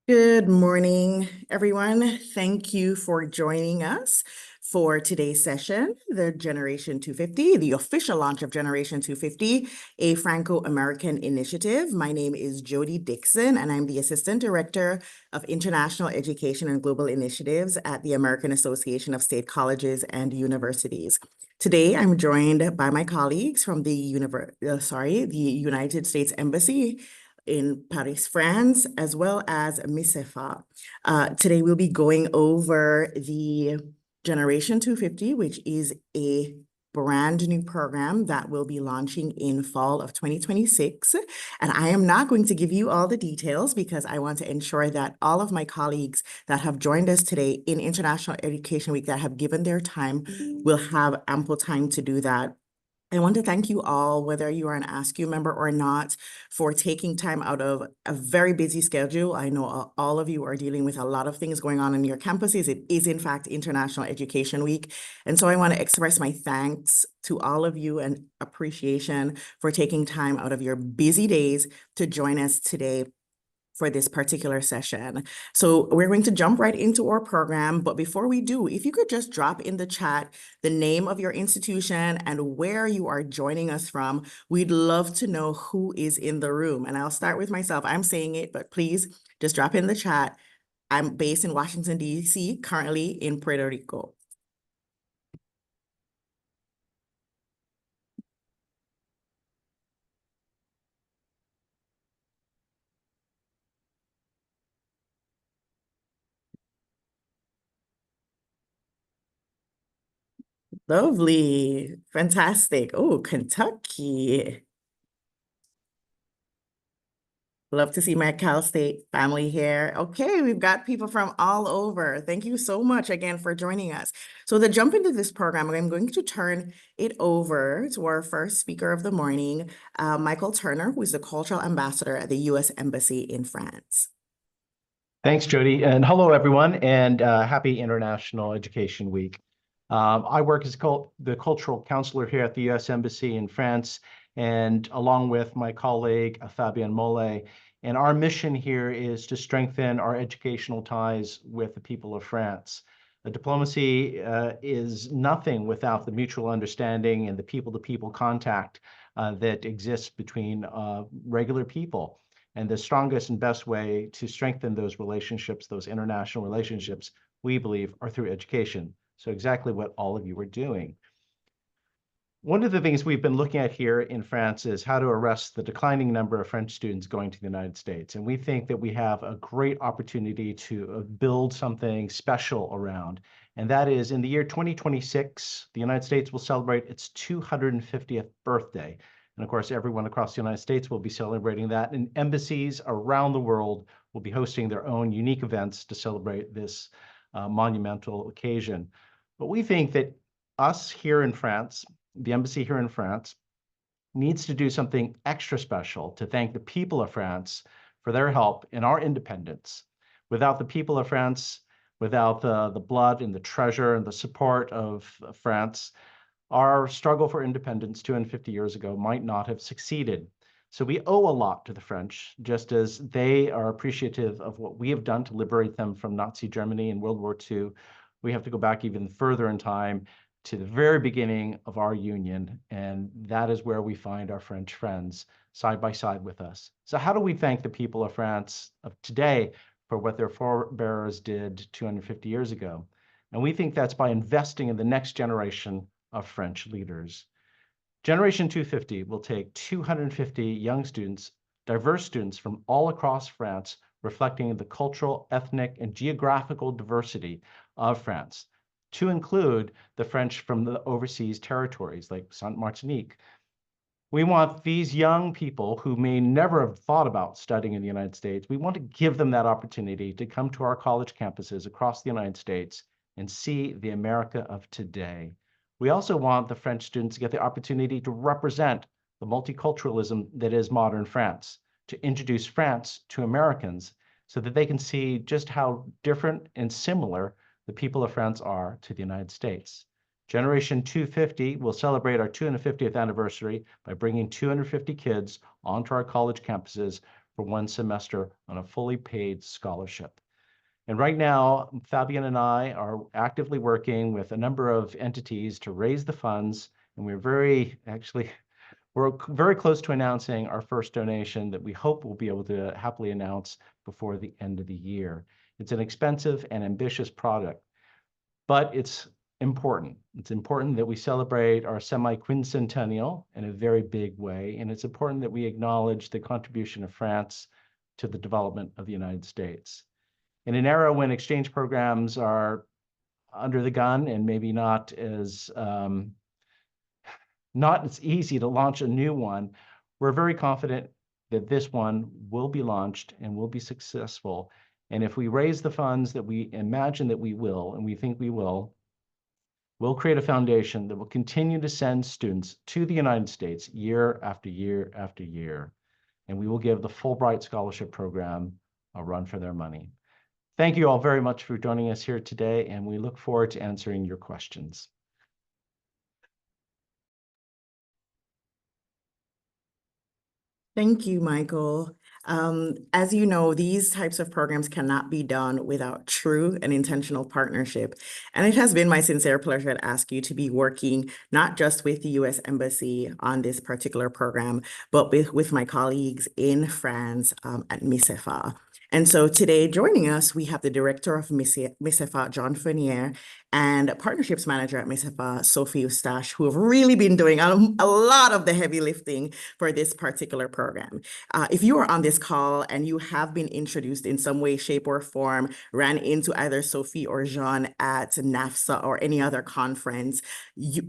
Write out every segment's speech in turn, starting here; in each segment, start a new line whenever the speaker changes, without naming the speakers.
Good morning, everyone. Thank you for joining us for today's session, the Generation 250, the official launch of Generation 250, a Franco-American initiative. My name is Jody Dixon, and I'm the Assistant Director of International Education and Global Initiatives at the American Association of State Colleges and Universities. Today, I'm joined by my colleagues from the United States Embassy in Paris, France, as well as MICEFA. Today, we'll be going over the Generation 250, which is a brand new program that will be launching in fall of 2026. And I am not going to give you all the details because I want to ensure that all of my colleagues that have joined us today in International Education Week that have given their time will have ample time to do that. I want to thank you all, whether you are an AASCU member or not, for taking time out of a very busy schedule. I know all of you are dealing with a lot of things going on in your campuses. It is, in fact, International Education Week. And so I want to express my thanks to all of you and appreciation for taking time out of your busy days to join us today for this particular session. So we're going to jump right into our program. But before we do, if you could just drop in the chat the name of your institution and where you are joining us from, we'd love to know who is in the room. And I'll start with myself. I'm saying it, but please just drop in the chat. I'm based in Washington, D.C., currently in Puerto Rico. Lovely. Fantastic. Oh, Kentucky. Love to see my Cal State family here. Okay, we've got people from all over. Thank you so much again for joining us. So to jump into this program, I'm going to turn it over to our first speaker of the morning, Michael Turner, who is the Cultural Ambassador at the U.S. Embassy in France.
Thanks, Jody, and hello, everyone, and happy International Education Week. I work as the cultural counselor here at the U.S. Embassy in France, and along with my colleague, Fabienne Mollet. And our mission here is to strengthen our educational ties with the people of France. Diplomacy is nothing without the mutual understanding and the people-to-people contact that exists between regular people. And the strongest and best way to strengthen those relationships, those international relationships, we believe, are through education. So exactly what all of you are doing. One of the things we've been looking at here in France is how to arrest the declining number of French students going to the United States. And we think that we have a great opportunity to build something special around. And that is, in the year 2026, the United States will celebrate its 250th birthday. And of course, everyone across the United States will be celebrating that. And embassies around the world will be hosting their own unique events to celebrate this monumental occasion. But we think that us here in France, the embassy here in France, needs to do something extra special to thank the people of France for their help in our independence. Without the people of France, without the blood and the treasure and the support of France, our struggle for independence 250 years ago might not have succeeded. So we owe a lot to the French, just as they are appreciative of what we have done to liberate them from Nazi Germany in World War II. We have to go back even further in time to the very beginning of our union, and that is where we find our French friends side by side with us. So how do we thank the people of France of today for what their forebears did 250 years ago? And we think that's by investing in the next generation of French leaders. Generation 250 will take 250 young students, diverse students from all across France, reflecting the cultural, ethnic, and geographical diversity of France, to include the French from the overseas territories like Saint Martinique. We want these young people who may never have thought about studying in the United States, we want to give them that opportunity to come to our college campuses across the United States and see the America of today. We also want the French students to get the opportunity to represent the multiculturalism that is modern France, to introduce France to Americans so that they can see just how different and similar the people of France are to the United States. Generation 250 will celebrate our 250th anniversary by bringing 250 kids onto our college campuses for 1 semester on a fully paid scholarship. And right now, Fabian and I are actively working with a number of entities to raise the funds, and we're very close to announcing our first donation that we hope we'll be able to happily announce before the end of the year. It's an expensive and ambitious product, but it's important. It's important that we celebrate our semi-quincentennial in a very big way, and it's important that we acknowledge the contribution of France to the development of the United States. In an era when exchange programs are under the gun and maybe not as easy to launch a new one, we're very confident that this one will be launched and will be successful. And if we raise the funds that we imagine that we will, and we think we will, we'll create a foundation that will continue to send students to the United States year after year after year. And we will give the Fulbright Scholarship Program a run for their money. Thank you all very much for joining us here today, and we look forward to answering your questions.
Thank you, Michael. As you know, these types of programs cannot be done without true and intentional partnership. And it has been my sincere pleasure to AASCU to be working not just with the U.S. Embassy on this particular program, but with my colleagues in France at MICEFA. And so today joining us, we have the director of MICEFA, John Fournier, and partnerships manager at MICEFA, Sophie Eustache, who have really been doing a lot of the heavy lifting for this particular program. If you are on this call and you have been introduced in some way, shape, or form, ran into either Sophie or Jean at NAFSA or any other conference,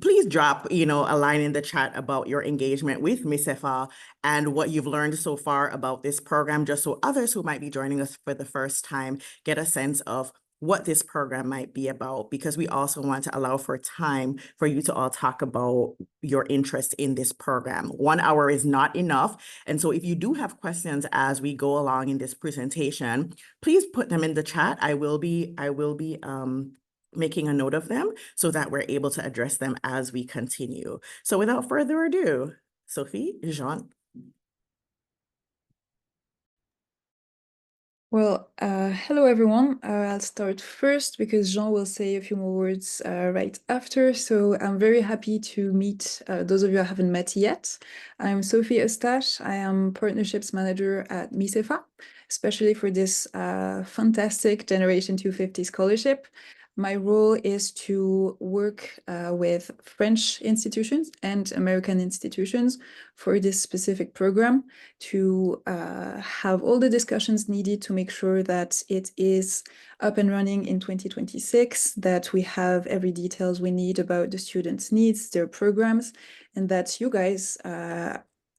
please drop, a line in the chat about your engagement with MICEFA and what you've learned so far about this program, just so others who might be joining us for the first time get a sense of what this program might be about, because we also want to allow for time for you to all talk about your interest in this program. 1 hour is not enough. And so if you do have questions as we go along in this presentation, please put them in the chat. I will be making a note of them so that we're able to address them as we continue. So without further ado, Sophie, Jean.
Well, hello everyone. I'll start first because Jean will say a few more words right after. So I'm very happy to meet those of you I haven't met yet. I'm Sophie Eustache. I am partnerships manager at MICEFA, especially for this fantastic Generation 250 scholarship. My role is to work with French institutions and American institutions for this specific program, to have all the discussions needed to make sure that it is up and running in 2026, that we have every details we need about the students' needs, their programs, and that you guys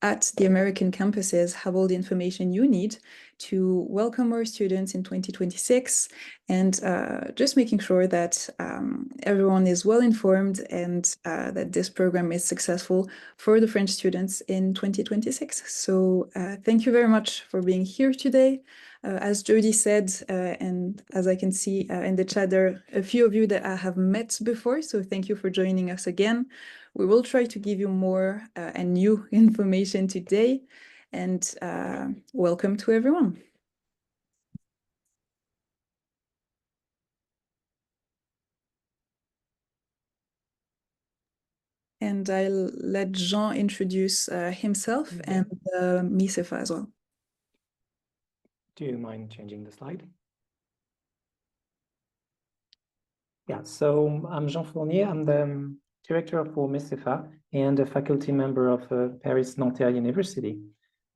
at the American campuses have all the information you need to welcome our students in 2026, and just making sure that everyone is well informed and that this program is successful for the French students in 2026. So thank you very much for being here today. As Jody said, and as I can see in the chat, there are a few of you that I have met before, so thank you for joining us again. We will try to give you more and new information today, and welcome to everyone. And I'll let Jean introduce himself and MICEFA as well.
Do you mind changing the slide? Yeah, so I'm Jean Fournier. I'm the director for MICEFA and a faculty member of Paris-Nanterre University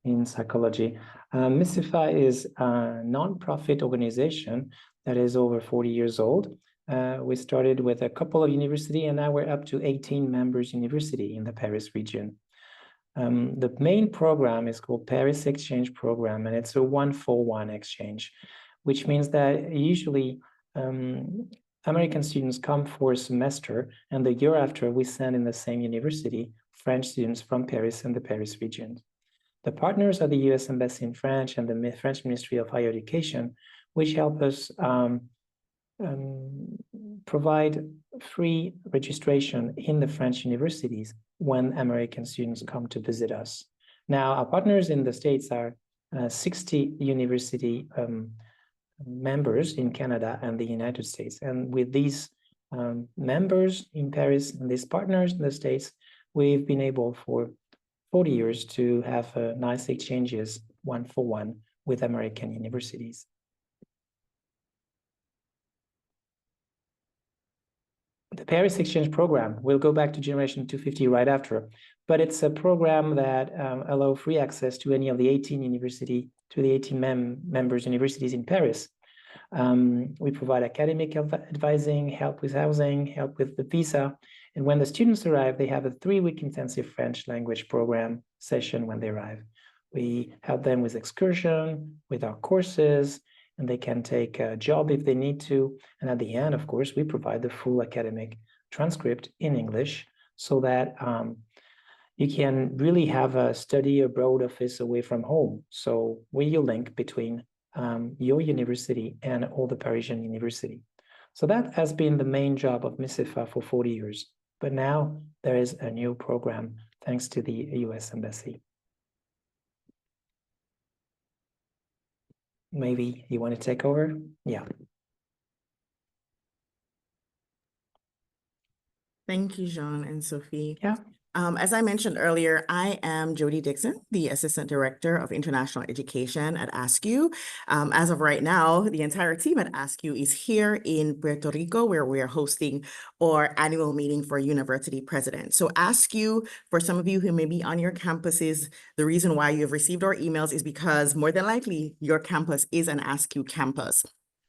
in psychology. MICEFA is a non-profit organization that is over 40 years old. We started with a couple of universities, and now we're up to 18 members university in the Paris region. The main program is called Paris Exchange Program, and it's a 1-for-1 exchange, which means that usually American students come for a semester, and the year after we send in the same university French students from Paris and the Paris region. The partners are the U.S. Embassy in France and the French Ministry of Higher Education, which help us provide free registration in the French universities when American students come to visit us. Now, our partners in the States are 60 university members in Canada and the United States. And with these members in Paris and these partners in the States, we've been able for 40 years to have nice exchanges one-for-one with American universities. The Paris Exchange Program, we'll go back to Generation 250 right after, but it's a program that allows free access to any of the 18 members universities in Paris. We provide academic advising, help with housing, help with the visa. And when the students arrive, they have a 3-week intensive French language program session when they arrive. We help them with excursion, with our courses, and they can take a job if they need to. And at the end, of course, we provide the full academic transcript in English so that you can really have a study abroad office away from home. So we link between your university and all the Parisian university. So that has been the main job of MICEFA for 40 years. But now there is a new program thanks to the US Embassy. Maybe you want to take over? Yeah.
Thank you, Jean and Sophie.
Yeah.
As I mentioned earlier, I am Jody Dixon, the Assistant Director of International Education at AASCU. As of right now, the entire team at AASCU is here in Puerto Rico, where we are hosting our annual meeting for university presidents. So AASCU, for some of you who may be on your campuses, the reason why you've received our emails is because more than likely your campus is an AASCU campus.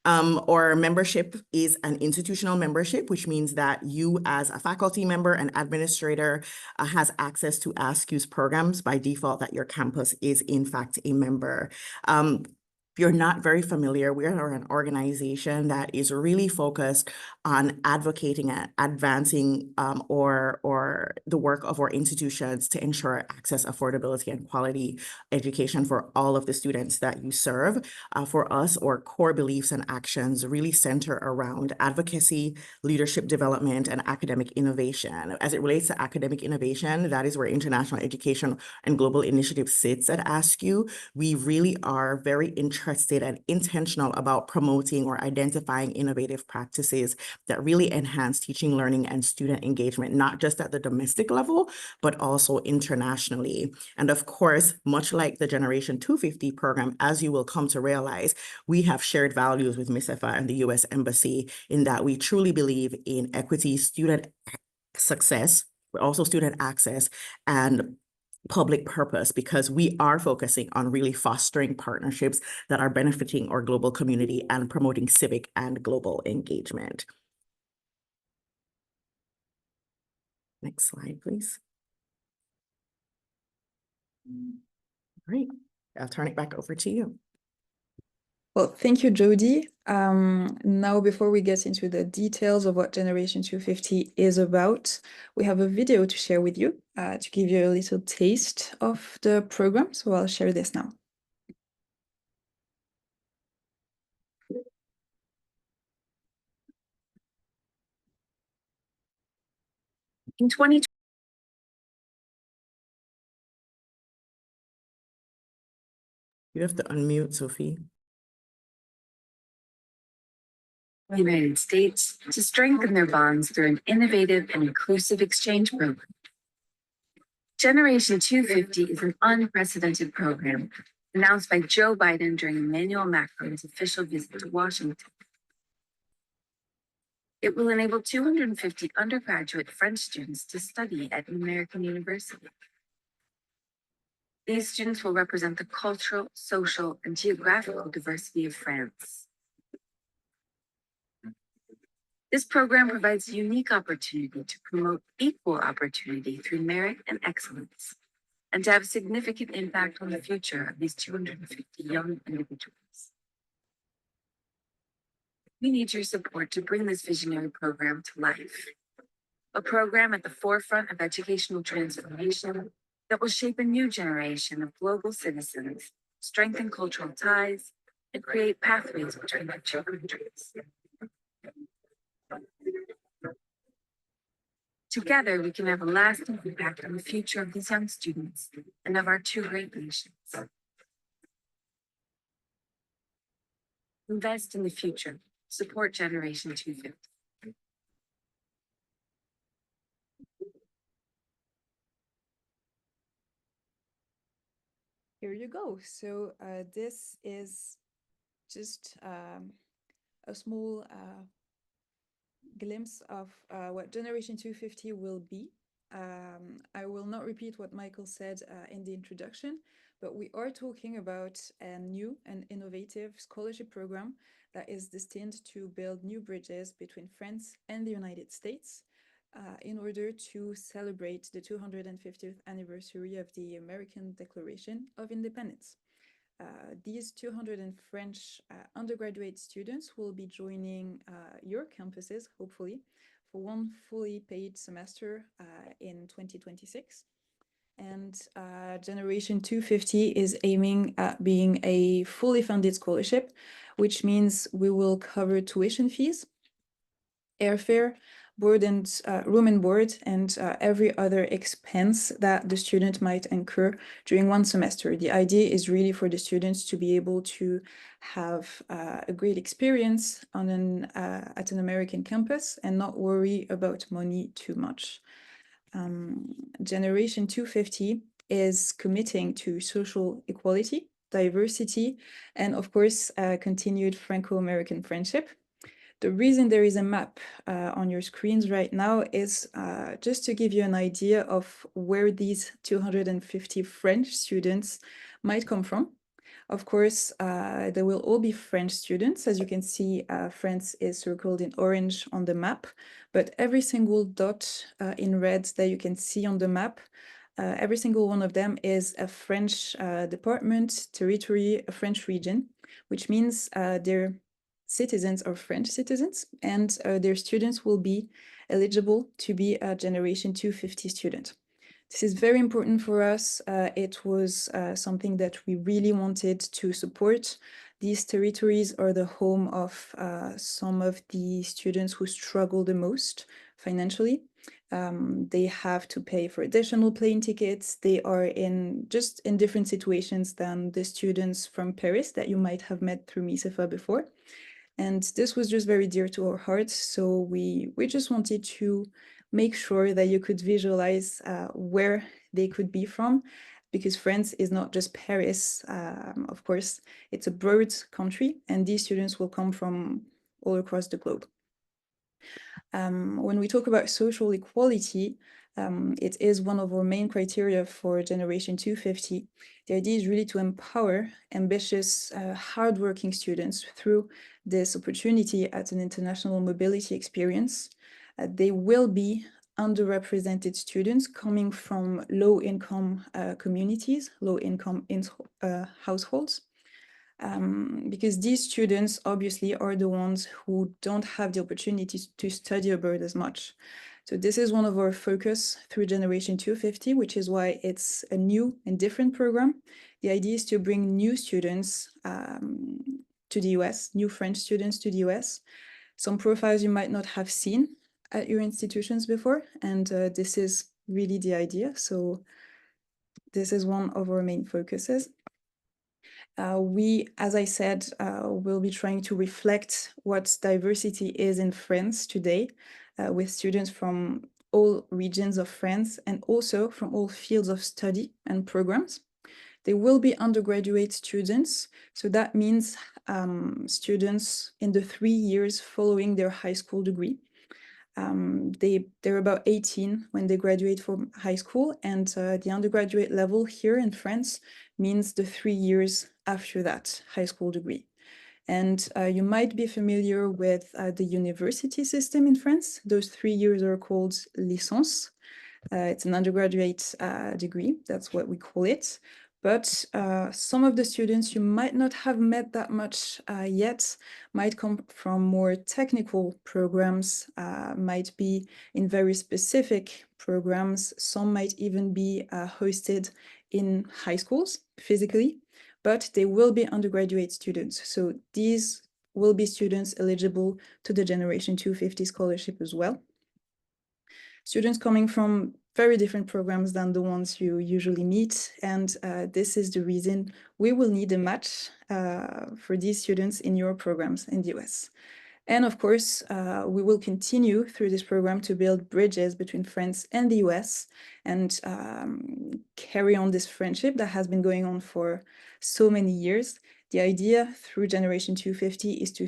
Our membership is an institutional membership, which means that you as a faculty member and administrator has access to AASCU's programs by default that your campus is in fact a member. If you're not very familiar, we are an organization that is really focused on advocating and advancing or the work of our institutions to ensure access, affordability, and quality education for all of the students that you serve. For us, our core beliefs and actions really center around advocacy, leadership development, and academic innovation. As it relates to academic innovation, that is where international education and global initiative sits at AASCU. We really are very interested and intentional about promoting or identifying innovative practices that really enhance teaching, learning, and student engagement, not just at the domestic level, but also internationally. And of course, much like the Generation 250 program, as you will come to realize, we have shared values with MICEFA and the US Embassy in that we truly believe in equity, student success, but also student access and public purpose, because we are focusing on really fostering partnerships that are benefiting our global community and promoting civic and global engagement. Next slide, please. Great. I'll turn it back over to you.
Well, thank you, Jody. Now, before we get into the details of what Generation 250 is about, we have a video to share with you to give you a little taste of the program. So I'll share this now.
In 2020, you have to unmute, Sophie.
The United States to strengthen their bonds through an innovative and inclusive exchange program. Generation 250 is an unprecedented program announced by Joe Biden during Emmanuel Macron's official visit to Washington. It will enable 250 undergraduate French students to study at an American university. These students will represent the cultural, social, and geographical diversity of France. This program provides a unique opportunity to promote equal opportunity through merit and excellence, and to have a significant impact on the future of these 250 young individuals. We need your support to bring this visionary program to life. A program at the forefront of educational transformation that will shape a new generation of global citizens, strengthen cultural ties, and create pathways between our two countries. Together, we can have a lasting impact on the future of these young students and of our two great nations. Invest in the future. Support Generation 250.
Here you go. So this is just a small glimpse of what Generation 250 will be. I will not repeat what Michael said in the introduction, but we are talking about a new and innovative scholarship program that is destined to build new bridges between France and the United States in order to celebrate the 250th anniversary of the American Declaration of Independence. These 200 French undergraduate students will be joining your campuses, hopefully, for one fully paid semester in 2026. And Generation 250 is aiming at being a fully funded scholarship, which means we will cover tuition fees, airfare, board and room and board, and every other expense that the student might incur during one semester. The idea is really for the students to be able to have a great experience on at an American campus and not worry about money too much. Generation 250 is committing to social equality, diversity, and of course, continued Franco-American friendship. The reason there is a map on your screens right now is just to give you an idea of where these 250 French students might come from. Of course, they will all be French students. As you can see, France is circled in orange on the map, but every single dot in red that you can see on the map, every single one of them is a French department, territory, a French region, which means they're citizens are French citizens, and their students will be eligible to be a Generation 250 student. This is very important for us. It was something that we really wanted to support. These territories are the home of some of the students who struggle the most financially. They have to pay for additional plane tickets. They are in different situations than the students from Paris that you might have met through MICEFA before. And this was just very dear to our hearts. So we just wanted to make sure that you could visualize where they could be from, because France is not just Paris. Of course, it's a broad country, and these students will come from all across the globe. When we talk about social equality, it is one of our main criteria for Generation 250. The idea is really to empower ambitious, hardworking students through this opportunity at an international mobility experience. They will be underrepresented students coming from low-income communities, low-income households. Because these students obviously are the ones who don't have the opportunity to study abroad as much. So this is one of our focus through Generation 250, which is why it's a new and different program. The idea is to bring new students to the US, new French students to the US, some profiles you might not have seen at your institutions before, and this is really the idea. So this is one of our main focuses. We, as I said, will be trying to reflect what diversity is in France today, with students from all regions of France and also from all fields of study and programs. They will be undergraduate students, so that means students in the 3 years following their high school degree. They're about 18 when they graduate from high school, and the undergraduate level here in France means the 3 years after that high school degree. And you might be familiar with the university system in France. Those 3 years are called licence. It's an undergraduate degree, that's what we call it. But some of the students you might not have met that much yet might come from more technical programs, might be in very specific programs. Some might even be hosted in high schools physically, but they will be undergraduate students. So these will be students eligible to the Generation 250 scholarship as well. Students coming from very different programs than the ones you usually meet. And this is the reason we will need a match for these students in your programs in the US. And of course, we will continue through this program to build bridges between France and the US and carry on this friendship that has been going on for so many years. The idea through Generation 250 is to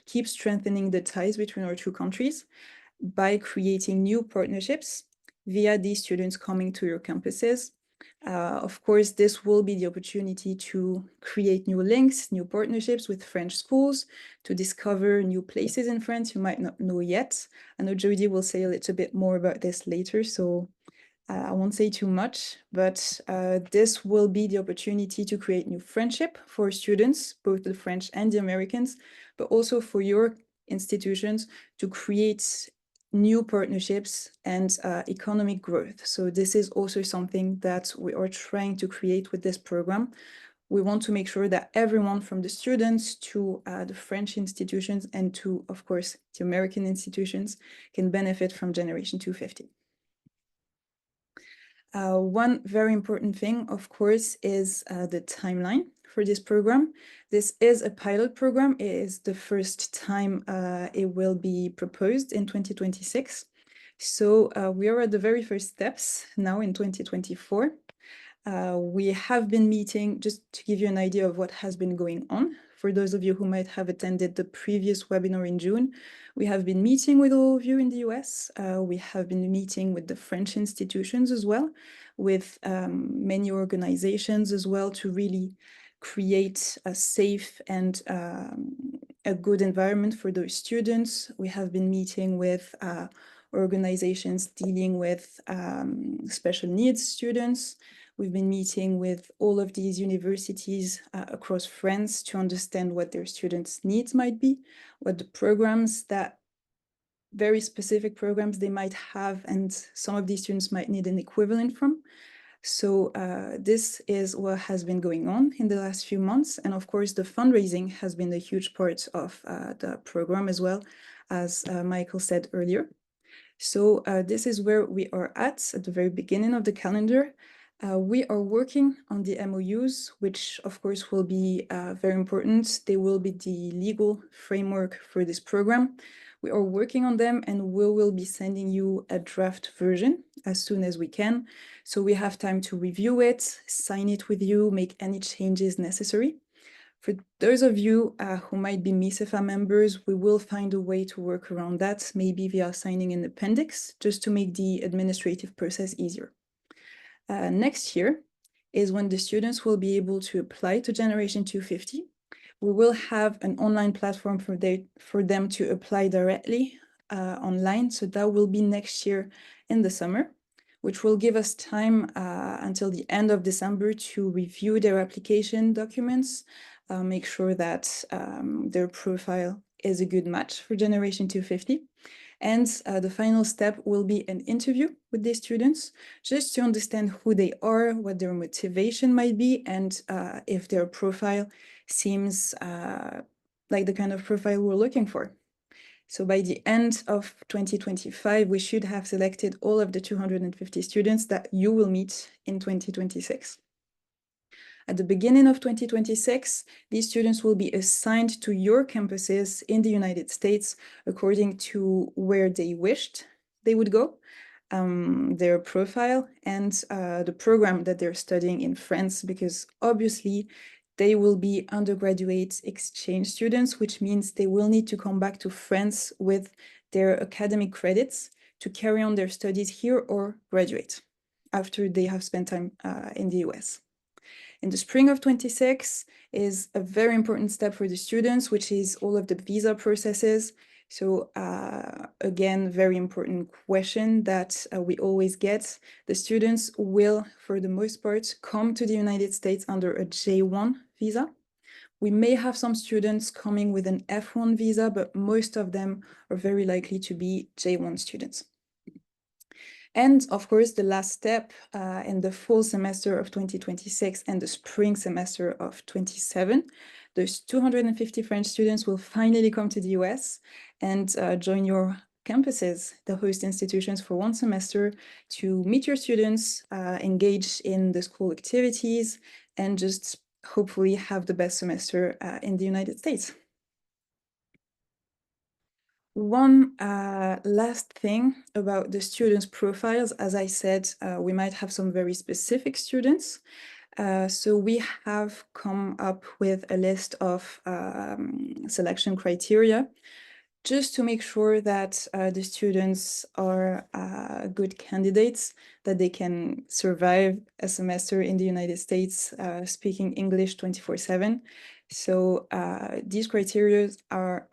keep strengthening the ties between our two countries by creating new partnerships via these students coming to your campuses. Of course, this will be the opportunity to create new links, new partnerships with French schools, to discover new places in France you might not know yet. I know Jody will say a little bit more about this later, so I won't say too much, but this will be the opportunity to create new friendship for students, both the French and the Americans, but also for your institutions to create new partnerships and economic growth. So this is also something that we are trying to create with this program. We want to make sure that everyone from the students to the French institutions and to, of course, the American institutions can benefit from Generation 250. One very important thing, of course, is the timeline for this program. This is a pilot program. It is the first time it will be proposed in 2026. So we are at the very first steps now in 2024. We have been meeting, just to give you an idea of what has been going on. For those of you who might have attended the previous webinar in June, we have been meeting with all of you in the US. We have been meeting with the French institutions as well, with many organizations as well, to really create a safe and a good environment for those students. We have been meeting with organizations dealing with special needs students. We've been meeting with all of these universities across France to understand what their students' needs might be, what the programs that very specific programs they might have, and some of these students might need an equivalent from. So this is what has been going on in the last few months. And of course, the fundraising has been a huge part of the program as well, as Michael said earlier. So this is where we are at the very beginning of the calendar. We are working on the MOUs, which of course will be very important. They will be the legal framework for this program. We are working on them and we will be sending you a draft version as soon as we can. So we have time to review it, sign it with you, make any changes necessary. For those of you who might be MICEFA members, we will find a way to work around that, maybe via signing an appendix, just to make the administrative process easier. Next year is when the students will be able to apply to Generation 250. We will have an online platform for them to apply directly online. So that will be next year in the summer, which will give us time until the end of December to review their application documents, make sure that their profile is a good match for Generation 250. And the final step will be an interview with these students, just to understand who they are, what their motivation might be, and if their profile seems like the kind of profile we're looking for. So by the end of 2025, we should have selected all of the 250 students that you will meet in 2026. At the beginning of 2026, these students will be assigned to your campuses in the United States according to where they wished they would go, their profile, and the program that they're studying in France, because obviously they will be undergraduate exchange students, which means they will need to come back to France with their academic credits to carry on their studies here or graduate after they have spent time in the US. In the spring of 26 is a very important step for the students, which is all of the visa processes. So again, very important question that we always get. The students will, for the most part, come to the United States under a J1 visa. We may have some students coming with an F1 visa, but most of them are very likely to be J1 students. And of course, the last step in the fall semester of 2026 and the spring semester of 27, those 250 French students will finally come to the US and join your campuses, the host institutions, for one semester to meet your students, engage in the school activities, and just hopefully have the best semester in the United States. One last thing about the students' profiles. As I said, we might have some very specific students. So we have come up with a list of selection criteria just to make sure that the students are good candidates, that they can survive a semester in the United States speaking English 24/7. So these criteria are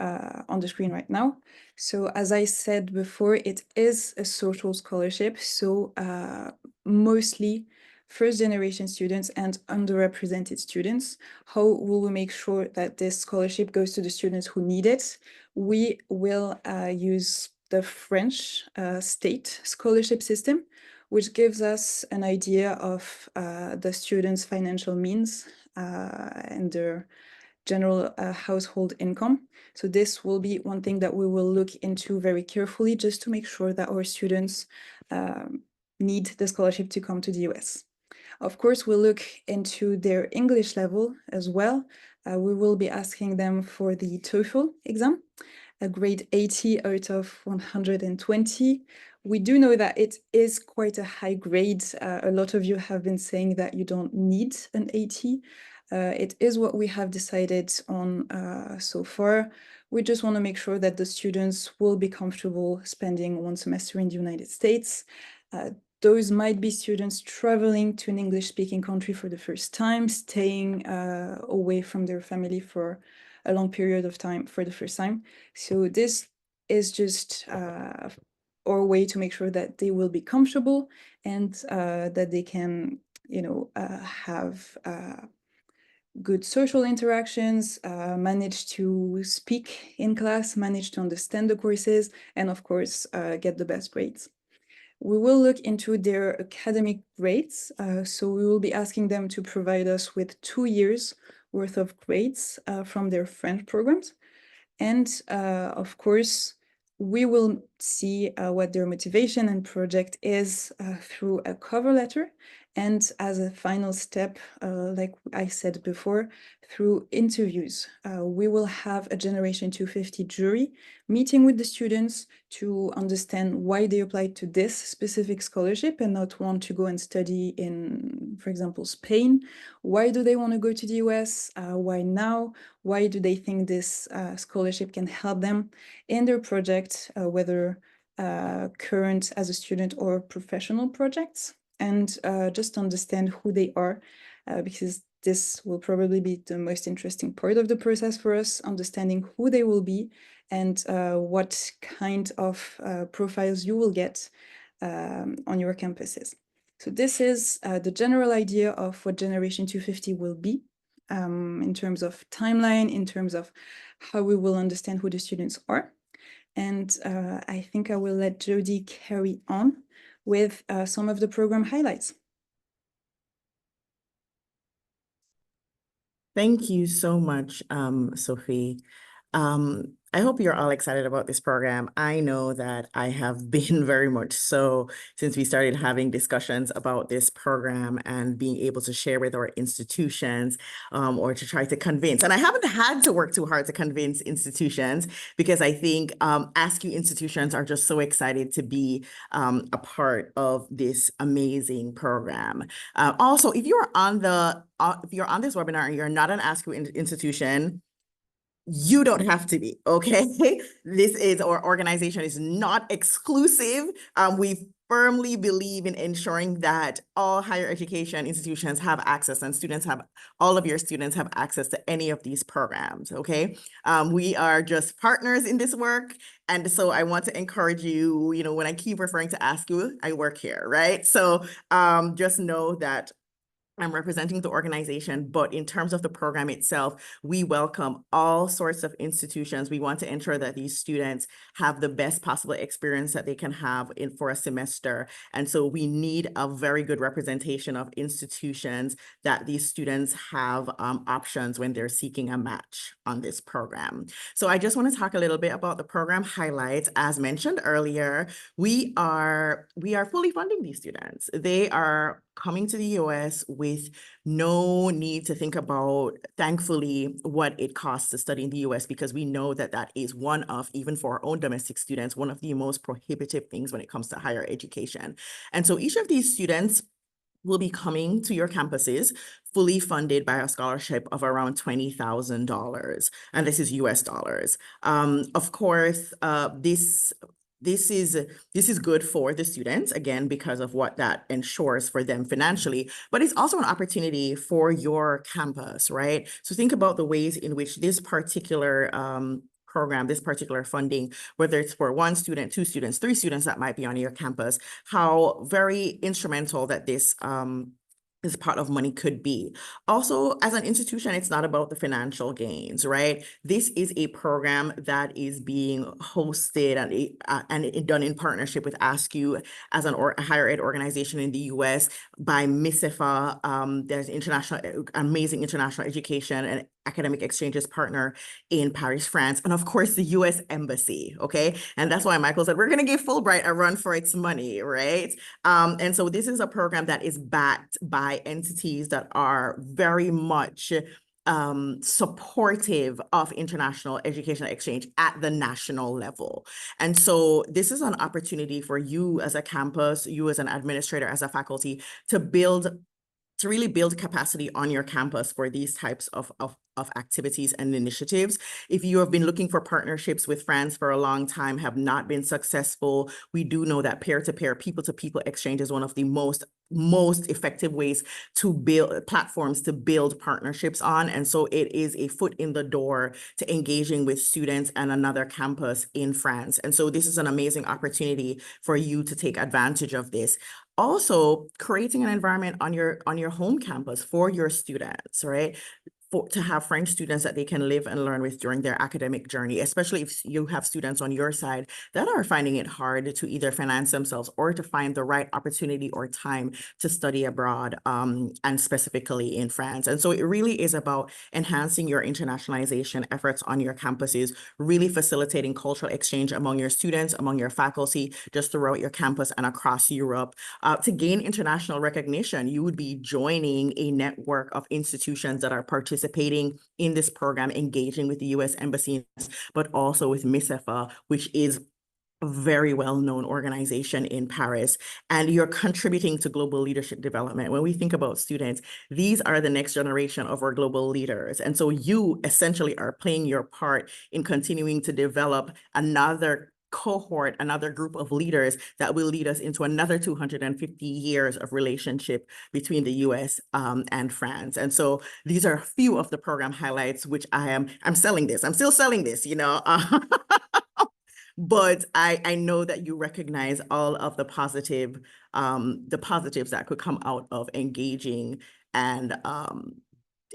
on the screen right now. So as I said before, it is a social scholarship. So mostly first-generation students and underrepresented students. How will we make sure that this scholarship goes to the students who need it? We will use the French state scholarship system, which gives us an idea of the students' financial means and their general household income. So this will be one thing that we will look into very carefully, just to make sure that our students need the scholarship to come to the US. Of course, we'll look into their English level as well. We will be asking them for the TOEFL exam, a grade 80 out of 120. We do know that it is quite a high grade. A lot of you have been saying that you don't need an 80. It is what we have decided on so far. We just want to make sure that the students will be comfortable spending one semester in the United States. Those might be students traveling to an English-speaking country for the first time, staying away from their family for a long period of time for the first time. So this is just our way to make sure that they will be comfortable and that they can, have good social interactions, manage to speak in class, manage to understand the courses, and of course, get the best grades. We will look into their academic grades. So we will be asking them to provide us with 2 years worth of grades from their French programs. And of course, we will see what their motivation and project is through a cover letter. And as a final step, like I said before, through interviews. We will have a Generation 250 jury meeting with the students to understand why they applied to this specific scholarship and not want to go and study in, for example, Spain. Why do they want to go to the US? Why now? Why do they think this scholarship can help them in their project, whether current as a student or professional projects? And just understand who they are, because this will probably be the most interesting part of the process for us, understanding who they will be and what kind of profiles you will get on your campuses. So this is the general idea of what Generation 250 will be in terms of timeline, in terms of how we will understand who the students are. And I think I will let Jody carry on with some of the program highlights.
Thank you so much, Sophie. I hope you're all excited about this program. I know that I have been very much so since we started having discussions about this program and being able to share with our institutions or to try to convince. And I haven't had to work too hard to convince institutions because I think AASCU institutions are just so excited to be a part of this amazing program. Also, if you're on this webinar and you're not an AASCU institution, you don't have to be, okay? Our organization is not exclusive. We firmly believe in ensuring that all higher education institutions have access and all of your students have access to any of these programs, okay? We are just partners in this work. And so I want to encourage you, when I keep referring to AASCU, I work here, right? So just know that I'm representing the organization, but in terms of the program itself, we welcome all sorts of institutions. We want to ensure that these students have the best possible experience that they can have for a semester. And so we need a very good representation of institutions that these students have options when they're seeking a match on this program. So I just want to talk a little bit about the program highlights. As mentioned earlier, we are fully funding these students. They are coming to the US with no need to think about, thankfully, what it costs to study in the US, because we know that that is one of, even for our own domestic students, one of the most prohibitive things when it comes to higher education. And so each of these students will be coming to your campuses fully funded by a scholarship of around $20,000. And this is US dollars. Of course, this is good for the students, again, because of what that ensures for them financially, but it's also an opportunity for your campus, right? So think about the ways in which this particular program, this particular funding, whether it's for 1 student, 2 students, 3 students that might be on your campus, how very instrumental that this pot of money could be. Also, as an institution, it's not about the financial gains, right? This is a program that is being hosted and done in partnership with AASCU as a higher ed organization in the US, by MICEFA. There's amazing international education and academic exchanges partner in Paris, France, and of course the US Embassy, okay? And that's why Michael said, we're gonna give Fulbright a run for its money, right? And so this is a program that is backed by entities that are very much supportive of international educational exchange at the national level. And so this is an opportunity for you as a campus, you as an administrator, as a faculty, to really build capacity on your campus for these types of activities and initiatives. If you have been looking for partnerships with France for a long time, have not been successful, we do know that peer-to-peer, people-to-people exchange is one of the most effective ways to build platforms to build partnerships on. And so it is a foot in the door to engaging with students and another campus in France. And so this is an amazing opportunity for you to take advantage of this. Also, creating an environment on your home campus for your students, right? To have French students that they can live and learn with during their academic journey, especially if you have students on your side that are finding it hard to either finance themselves or to find the right opportunity or time to study abroad, and specifically in France. And so it really is about enhancing your internationalization efforts on your campuses, really facilitating cultural exchange among your students, among your faculty, just throughout your campus and across Europe. To gain international recognition, you would be joining a network of institutions that are participating in this program, engaging with the US Embassy, but also with MICEFA, which is a very well-known organization in Paris, and you're contributing to global leadership development. When we think about students, these are the next generation of our global leaders. And so you essentially are playing your part in continuing to develop another cohort, another group of leaders that will lead us into another 250 years of relationship between the US and France. And so these are a few of the program highlights, which I'm selling this. I'm still selling this, you know. But I know that you recognize all of the positives that could come out of engaging and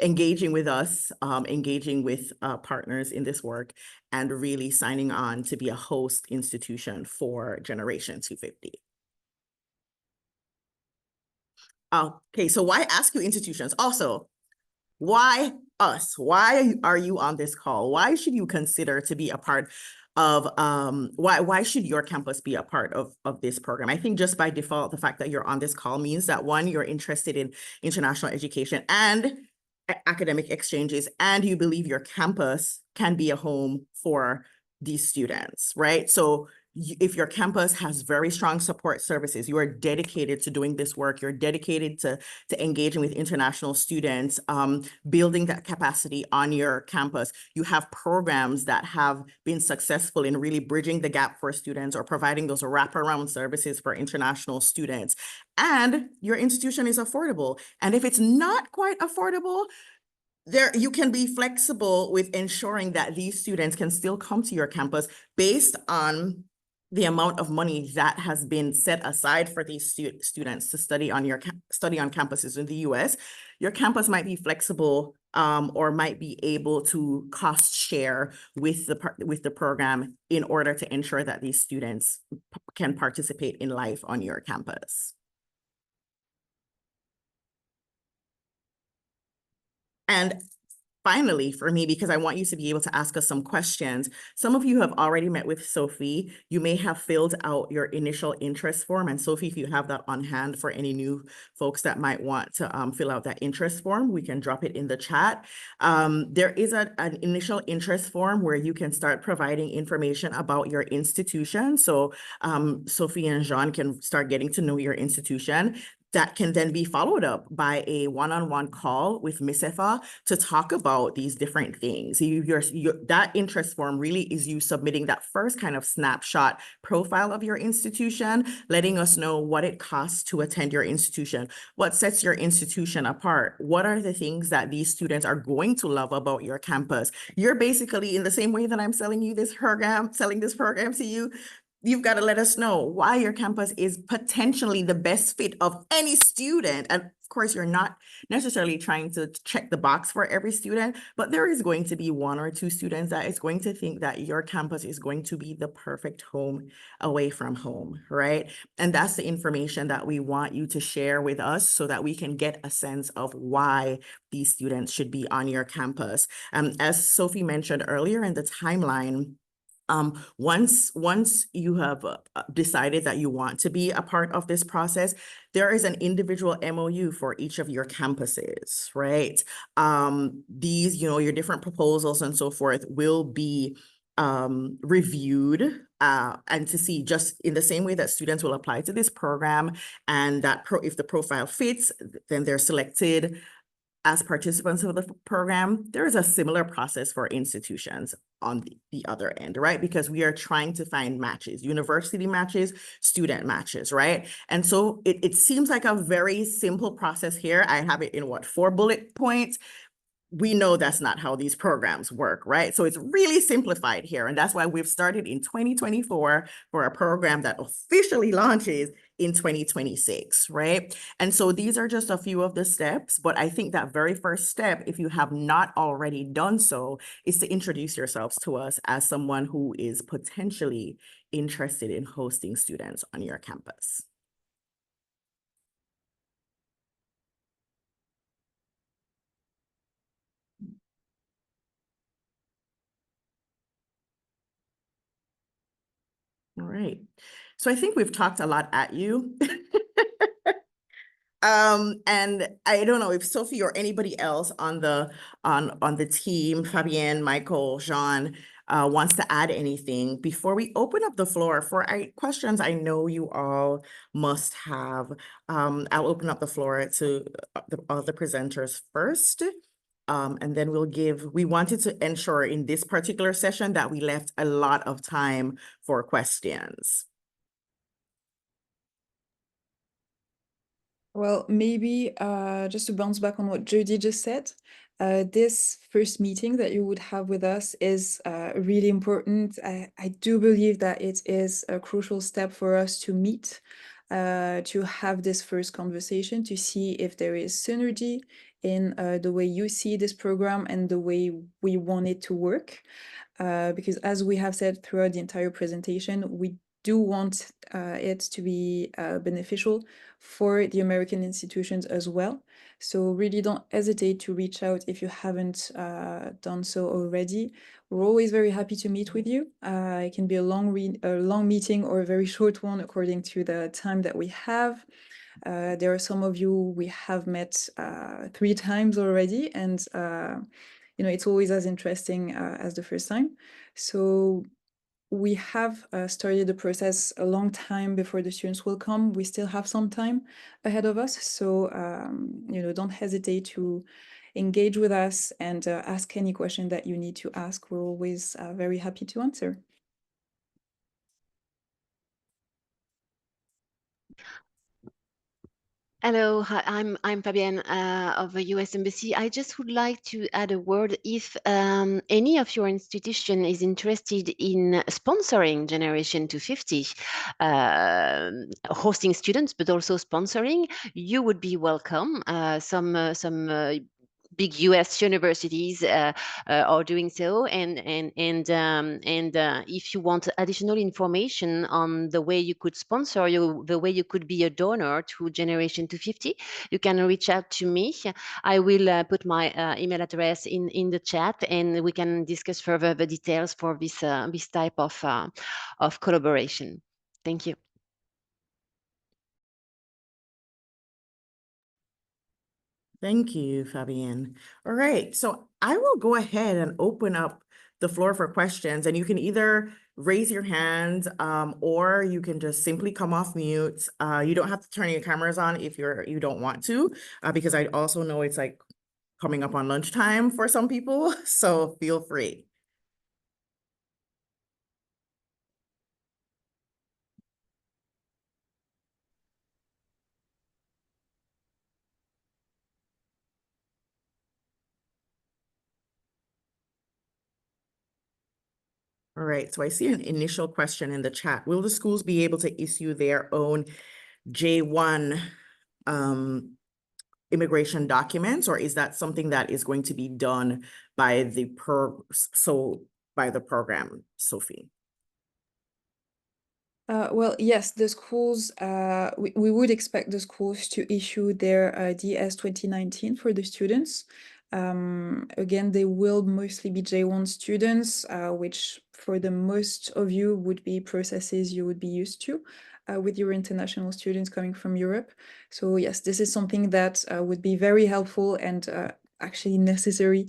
engaging with us, engaging with partners in this work, and really signing on to be a host institution for Generation 250. Okay, so why AASCU institutions? Also, why us? Why are you on this call? Why should you consider to be a part of, why should your campus be a part of this program? I think just by default, the fact that you're on this call means that, one, you're interested in international education and academic exchanges, and you believe your campus can be a home for these students, right? So if your campus has very strong support services, you are dedicated to doing this work, you're dedicated to engaging with international students, building that capacity on your campus, you have programs that have been successful in really bridging the gap for students or providing those wraparound services for international students, and your institution is affordable. And if it's not quite affordable, you can be flexible with ensuring that these students can still come to your campus based on the amount of money that has been set aside for these students to study on campuses in the US, your campus might be flexible or might be able to cost share with the program in order to ensure that these students can participate in life on your campus. And finally, for me, because I want you to be able to ask us some questions, some of you have already met with Sophie. You may have filled out your initial interest form. And Sophie, if you have that on hand for any new folks that might want to fill out that interest form, we can drop it in the chat. There is an initial interest form where you can start providing information about your institution. So Sophie and Jean can start getting to know your institution. That can then be followed up by a one-on-one call with MICEFA to talk about these different things. That interest form really is you submitting that first kind of snapshot profile of your institution, letting us know what it costs to attend your institution, what sets your institution apart, what are the things that these students are going to love about your campus. You're basically, in the same way that I'm selling this program to you, you've got to let us know why your campus is potentially the best fit of any student. And of course, you're not necessarily trying to check the box for every student, but there is going to be one or two students that is going to think that your campus is going to be the perfect home away from home, right? And that's the information that we want you to share with us so that we can get a sense of why these students should be on your campus. As Sophie mentioned earlier in the timeline, once you have decided that you want to be a part of this process, there is an individual MOU for each of your campuses, right? These, your different proposals and so forth will be reviewed and to see, just in the same way that students will apply to this program, and that if the profile fits, then they're selected as participants of the program. There is a similar process for institutions on the other end, right? Because we are trying to find matches, university matches, student matches, right? And so it seems like a very simple process here. I have it in 4 bullet points. We know that's not how these programs work, right? So it's really simplified here. And that's why we've started in 2024 for a program that officially launches in 2026, right? And so these are just a few of the steps, but I think that very first step, if you have not already done so, is to introduce yourselves to us as someone who is potentially interested in hosting students on your campus. All right. So I think we've talked a lot at you. And I don't know if Sophie or anybody else on the team, Fabienne, Michael, Jean, wants to add anything before we open up the floor for questions I know you all must have. I'll open up the floor to the presenters first. And then we wanted to ensure in this particular session that we left a lot of time for questions.
Well, maybe just to bounce back on what Jody just said, this first meeting that you would have with us is really important. I do believe that it is a crucial step for us to meet, to have this first conversation, to see if there is synergy in the way you see this program and the way we want it to work. Because as we have said throughout the entire presentation, we do want it to be beneficial for the American institutions as well. So really don't hesitate to reach out if you haven't done so already. We're always very happy to meet with you. It can be a long meeting or a very short one according to the time that we have. There are some of you we have met 3 times already, and it's always as interesting as the first time. So we have started the process a long time before the students will come. We still have some time ahead of us. So, don't hesitate to engage with us and ask any question that you need to ask. We're always very happy to answer.
Hello, hi, I'm Fabienne of the US Embassy. I just would like to add a word. If any of your institution is interested in sponsoring Generation 250, hosting students, but also sponsoring, you would be welcome. Some big US universities are doing so, and if you want additional information on the way you could sponsor, the way you could be a donor to Generation 250, you can reach out to me. I will put my email address in the chat, and we can discuss further the details for this type of collaboration. Thank you.
Thank you, Fabienne. All right, so I will go ahead and open up the floor for questions, and you can either raise your hand or you can just simply come off mute. You don't have to turn your cameras on if you don't want to, because I also know it's like coming up on lunchtime for some people, so feel free. All right, so I see an initial question in the chat. Will the schools be able to issue their own J1 immigration documents, or is that something that is going to be done by the program, Sophie?
Well, yes, the schools, we would expect the schools to issue their DS 2019 for the students. Again, they will mostly be J1 students, which for the most of you would be processes you would be used to with your international students coming from Europe. So yes, this is something that would be very helpful and actually necessary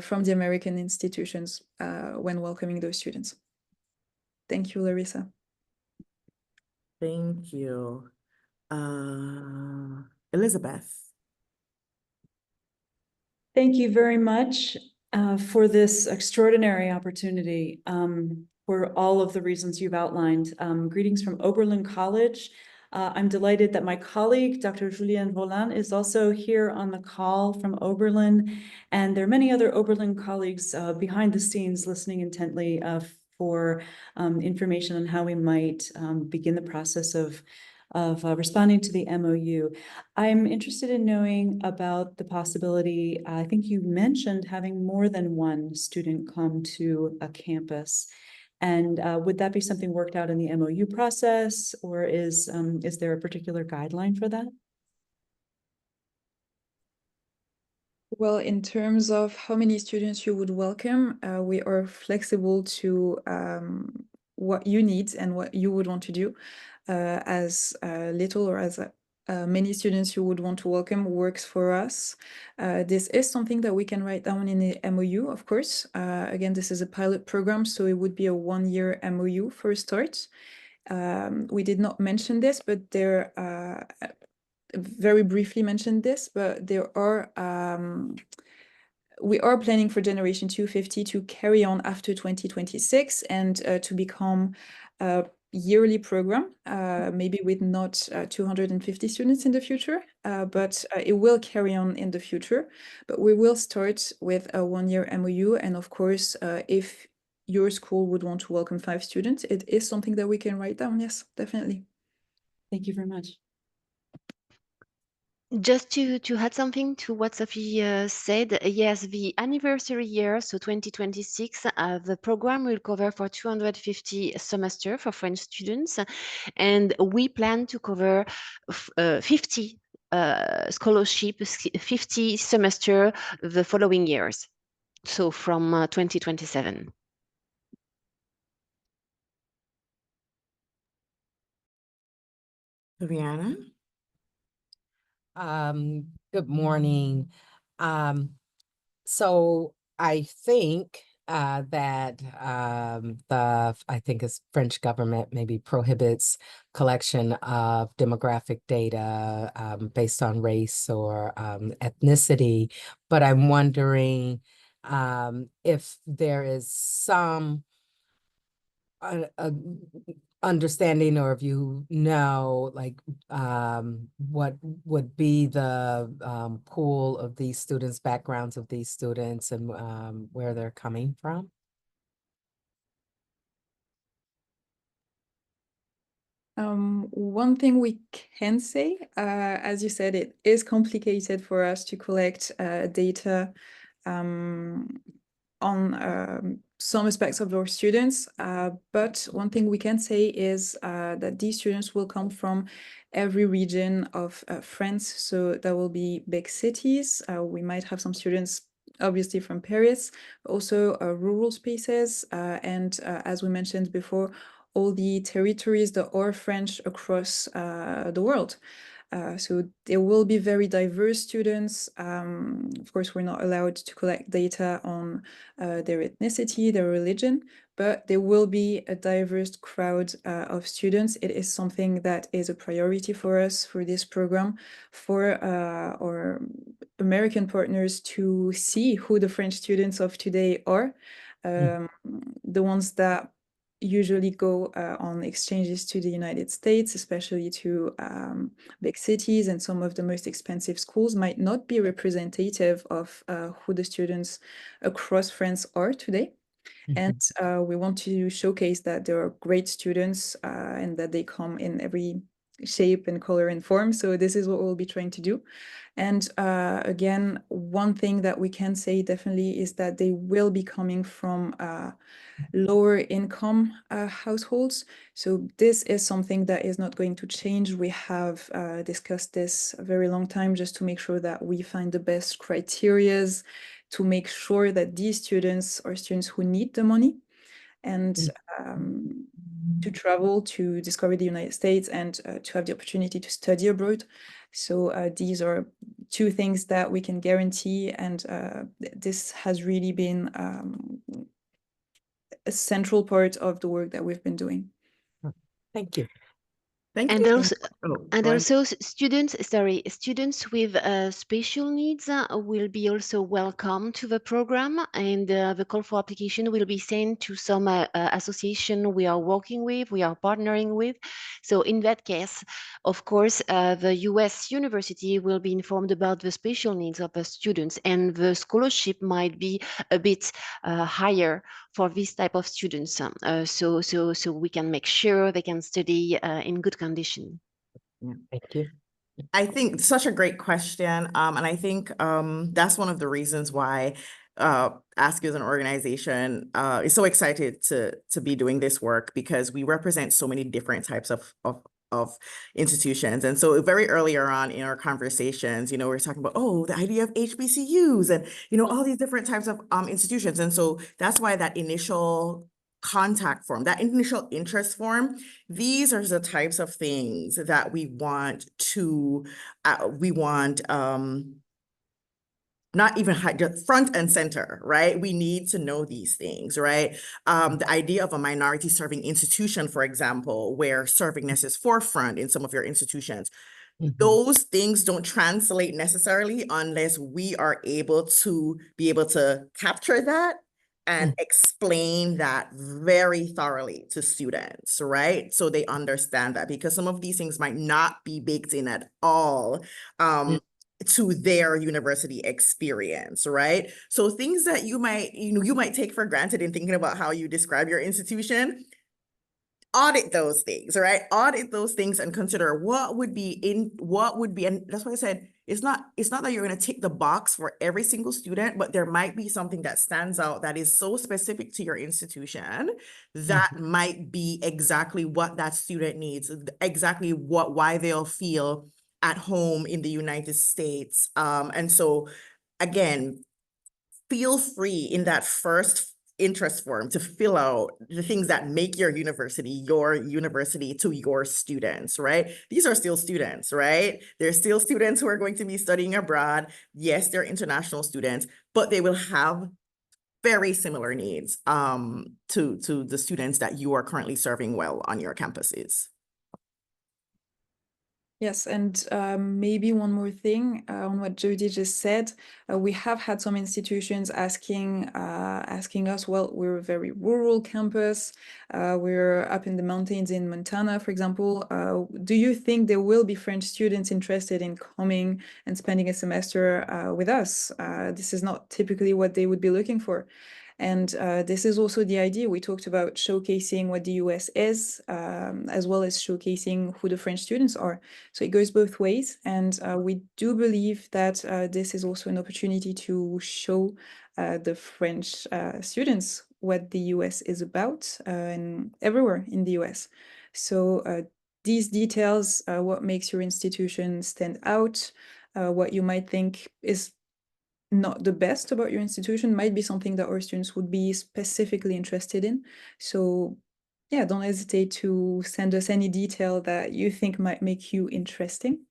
from the American institutions when welcoming those students. Thank you, Larissa.
Thank you. Elizabeth.
Thank you very much for this extraordinary opportunity for all of the reasons you've outlined. Greetings from Oberlin College. I'm delighted that my colleague, Dr. Julienne Roland, is also here on the call from Oberlin. And there are many other Oberlin colleagues behind the scenes listening intently for information on how we might begin the process of responding to the MOU. I'm interested in knowing about the possibility, I think you mentioned having more than one student come to a campus. And would that be something worked out in the MOU process, or is there a particular guideline for that?
Well, in terms of how many students you would welcome, we are flexible to what you need and what you would want to do. As little or as many students you would want to welcome works for us. This is something that we can write down in the MOU, of course. Again, this is a pilot program, so it would be a 1-year MOU for a start. We did not mention this, but there very briefly mentioned this, but there are we are planning for Generation 250 to carry on after 2026 and to become a yearly program, maybe with not 250 students in the future, but it will carry on in the future. But we will start with a 1-year MOU, and of course, if your school would want to welcome 5 students, it is something that we can write down. Yes, definitely.
Thank you very much.
Just to add something to what Sophie said, yes, the anniversary year, so 2026, the program will cover for 250 semester for French students, and we plan to cover 50 scholarship, 50 semester the following years, so from 2027.
Viviana?
Good morning. So I think that I think it's French government maybe prohibits collection of demographic data based on race or ethnicity, but I'm wondering if there is some understanding, or if you know, like, what would be the pool of these students, backgrounds of these students, and where they're coming from?
One thing we can say, as you said, it is complicated for us to collect data on some aspects of our students. But one thing we can say is that these students will come from every region of France. So there will be big cities. We might have some students obviously from Paris, but also rural spaces. And as we mentioned before, all the territories that are French across the world. So there will be very diverse students. Of course, we're not allowed to collect data on their ethnicity, their religion, but there will be a diverse crowd of students. It is something that is a priority for us for this program, for our American partners to see who the French students of today are, the ones that usually go on exchanges to the United States, especially to big cities, and some of the most expensive schools might not be representative of who the students across France are today. And we want to showcase that there are great students and that they come in every shape and color and form. So this is what we'll be trying to do. And again, one thing that we can say definitely is that they will be coming from lower income households. So this is something that is not going to change. We have discussed this a very long time just to make sure that we find the best criterias to make sure that these students are students who need the money and to travel, to discover the United States, and to have the opportunity to study abroad. So these are two things that we can guarantee, and this has really been a central part of the work that we've been doing.
Thank you.
Thank
And
you.
also,
Oh,
and
go ahead.
also students with special needs will be also welcome to the program, and the call for application will be sent to some association we are working with, we are partnering with. So in that case, of course, the US university will be informed about the special needs of the students, and the scholarship might be a bit higher for this type of students. So we can make sure they can study in good condition.
Thank you.
I think such a great question. And I think that's one of the reasons why AASCU as an organization is so excited to be doing this work, because we represent so many different types of institutions. And so very earlier on in our conversations, we're talking about, the idea of HBCUs and, all these different types of institutions. And so that's why that initial contact form, that initial interest form, these are the types of things that we want to, not even front and center, right? We need to know these things, right? The idea of a minority serving institution, for example, where servingness is forefront in some of your institutions, those things don't translate necessarily unless we are able to capture that and explain that very thoroughly to students, right? So they understand that, because some of these things might not be baked in at all to their university experience, right? So things that you might take for granted in thinking about how you describe your institution, audit those things, right? Audit those things and consider what would be, and that's why I said, it's not that you're going to tick the box for every single student, but there might be something that stands out that is so specific to your institution that might be exactly what that student needs, exactly why they'll feel at home in the United States. And so again, feel free in that first interest form to fill out the things that make your university to your students, right? These are still students, right? They're still students who are going to be studying abroad. Yes, they're international students, but they will have very similar needs to the students that you are currently serving well on your campuses.
Yes, and maybe one more thing on what Jody just said. We have had some institutions asking us, well, we're a very rural campus. We're up in the mountains in Montana, for example. Do you think there will be French students interested in coming and spending a semester with us? This is not typically what they would be looking for. And this is also the idea. We talked about showcasing what the US is, as well as showcasing who the French students are. So it goes both ways. And we do believe that this is also an opportunity to show the French students what the US is about and everywhere in the US. So these details, what makes your institution stand out, what you might think is not the best about your institution might be something that our students would be specifically interested in. So yeah, don't hesitate to send us any detail that you think might make you interesting.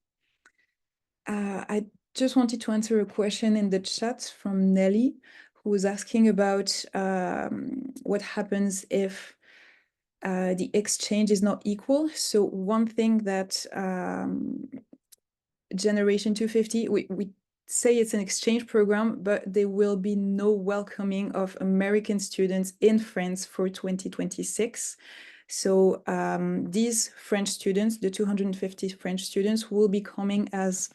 I just wanted to answer a question in the chat from Nelly, who was asking about what happens if the exchange is not equal. So one thing that Generation 250, we say it's an exchange program, but there will be no welcoming of American students in France for 2026. So these French students, the 250 French students, will be coming as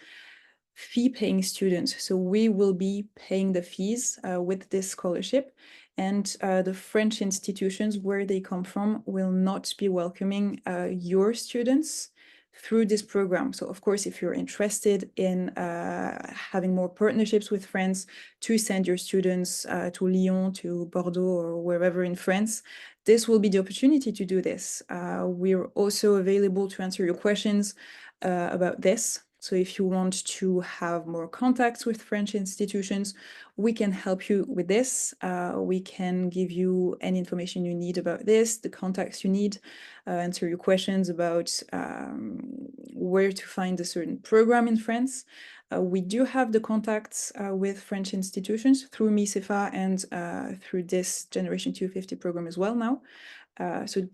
fee-paying students. So we will be paying the fees with this scholarship, and the French institutions where they come from will not be welcoming your students through this program. So of course, if you're interested in having more partnerships with France to send your students to Lyon, to Bordeaux, or wherever in France, this will be the opportunity to do this. We're also available to answer your questions about this. So if you want to have more contacts with French institutions, we can help you with this. We can give you any information you need about this, the contacts you need, answer your questions about where to find a certain program in France. We do have the contacts with French institutions through MICEFA and through this Generation 250 program as well now. So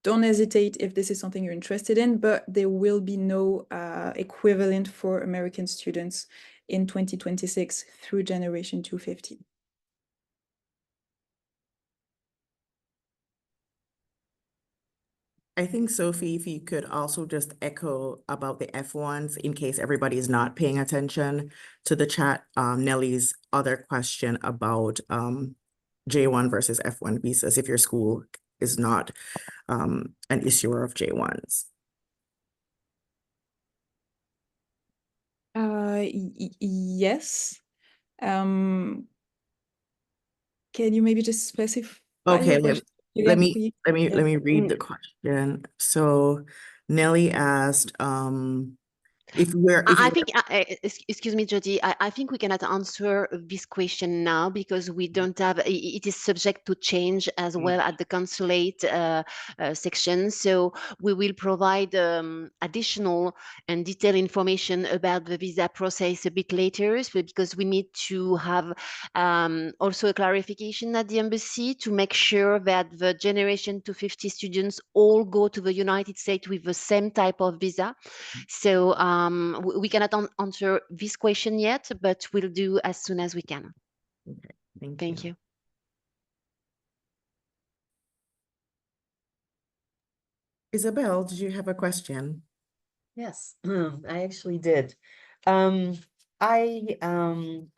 don't hesitate if this is something you're interested in, but there will be no equivalent for American students in 2026 through Generation 250.
I think, Sophie, if you could also just echo about the F1s in case everybody is not paying attention to the chat, Nelly's other question about J1 versus F1 visas if your school is not an issuer of J1s.
Yes. Can you maybe just specify
Okay,
your question
let
again,
me
please?
read the question. So Nelly asked if
I think, excuse me, Jody, I think we cannot answer this question now because we don't have, it is subject to change as well at the consulate section. So we will provide additional and detailed information about the visa process a bit later, so because we need to have also a clarification at the embassy to make sure that the Generation 250 students all go to the United States with the same type of visa. So we cannot answer this question yet, but we'll do as soon as we can.
Okay,
Thank you.
Isabel, did you have a question?
Yes, I actually did. I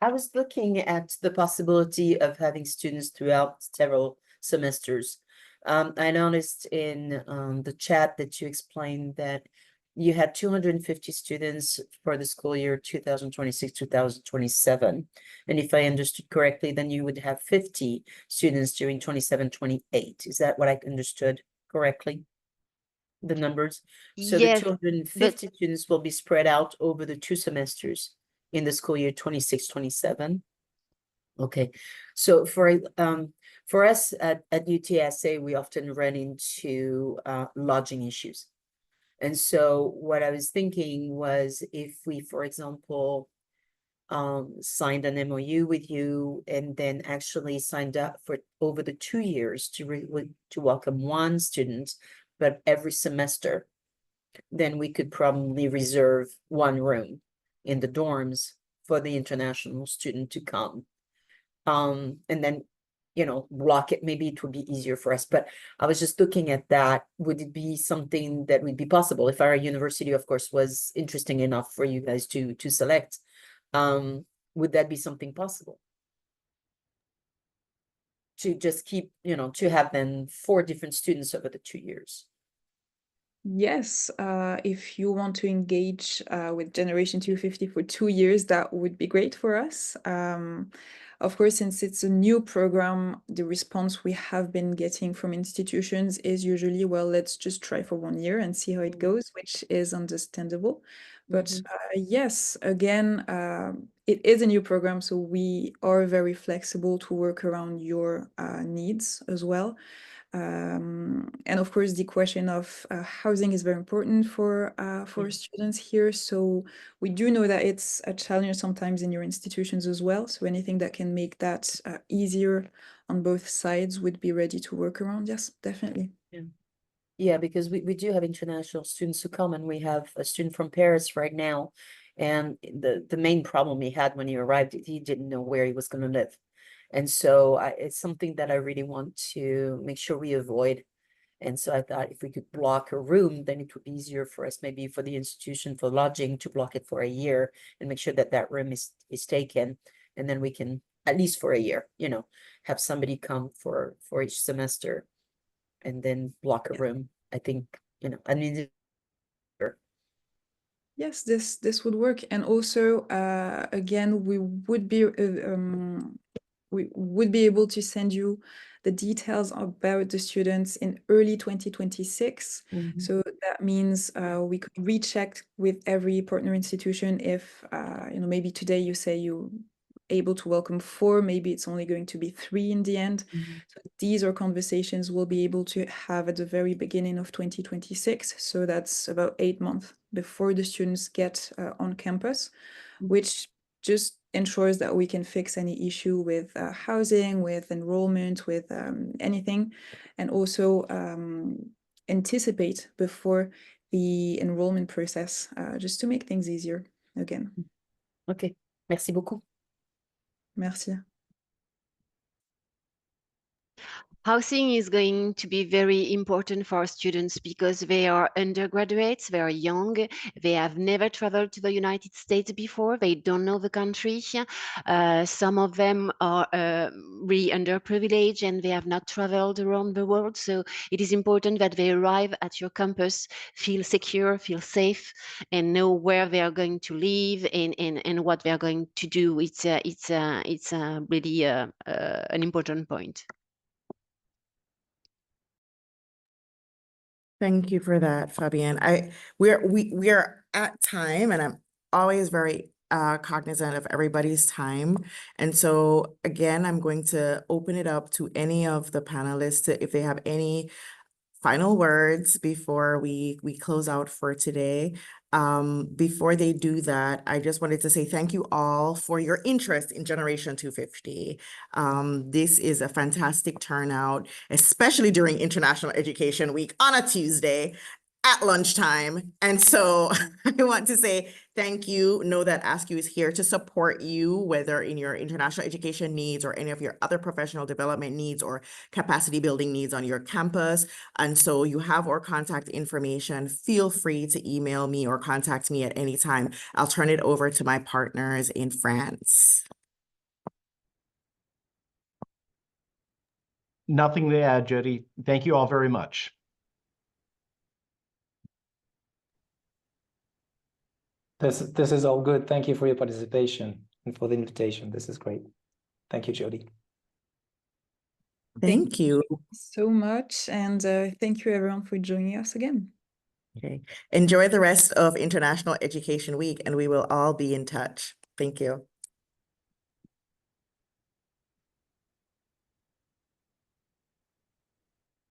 was looking at the possibility of having students throughout several semesters. I noticed in the chat that you explained that you had 250 students for the school year 2026, 2027. And if I understood correctly, then you would have 50 students during 27, 28. Is that what I understood correctly? The numbers. So
Yes,
the 250 students will be spread out over the 2 semesters in the school year 26, 27. Okay, so for us at UTSA, we often run into lodging issues. And so what I was thinking was if we, for example, signed an MOU with you and then actually signed up for over the 2 years to welcome one student, but every semester then we could probably reserve one room in the dorms for the international student to come. And then, you know, block it. Maybe it would be easier for us. But I was just looking at that. Would it be something that would be possible if our university, of course, was interesting enough for you guys to select? Would that be something possible? To just keep, you know, to have then 4 different students over the 2 years.
Yes, if you want to engage with Generation 250 for 2 years, that would be great for us. Of course, since it's a new program, the response we have been getting from institutions is usually, well, let's just try for 1 year and see how it goes, which is understandable. But yes, again, it is a new program, so we are very flexible to work around your needs as well. And of course, the question of housing is very important for students here. So we do know that it's a challenge sometimes in your institutions as well. So anything that can make that easier on both sides would be ready to work around. Yes, definitely.
Yeah, because we do have international students who come, and we have a student from Paris right now. And the main problem he had when he arrived, he didn't know where he was going to live. And so it's something that I really want to make sure we avoid. And so I thought if we could block a room, then it would be easier for us, maybe for the institution for lodging, to block it for a year and make sure that that room is taken. And then we can, at least for a year, you know, have somebody come for each semester and then block a room. I think, you know, I mean,
Yes, this would work. And also, again, we would be able to send you the details about the students in early 2026. So that means we could recheck with every partner institution if, you know, maybe today you say you able to welcome 4, maybe it's only going to be 3 in the end. So these are conversations we'll be able to have at the very beginning of 2026. So that's about 8 months before the students get on campus, which just ensures that we can fix any issue with housing, with enrollment, with anything, and also anticipate before the enrollment process, just to make things easier again.
Okay, merci beaucoup.
Merci.
Housing is going to be very important for students because they are undergraduates, they are young, they have never traveled to the United States before, they don't know the country. Some of them are really underprivileged and they have not traveled around the world. So it is important that they arrive at your campus, feel secure, feel safe, and know where they are going to live and what they are going to do. It's really an important point.
Thank you for that, Fabienne. We are at time, and I'm always very cognizant of everybody's time. And so again, I'm going to open it up to any of the panelists if they have any final words before we close out for today. Before they do that, I just wanted to say thank you all for your interest in Generation 250. This is a fantastic turnout, especially during International Education Week on a Tuesday at lunchtime. And so I want to say thank you. Know that AASCU is here to support you, whether in your international education needs or any of your other professional development needs or capacity building needs on your campus. And so you have our contact information. Feel free to email me or contact me at any time. I'll turn it over to my partners in France.
Nothing to add, Jody. Thank you all very much.
This is all good. Thank you for your participation and for the invitation. This is great. Thank you, Jody.
Thank you.
So much. And thank you everyone for joining us again.
Okay. Enjoy the rest of International Education Week, and we will all be in touch. Thank you.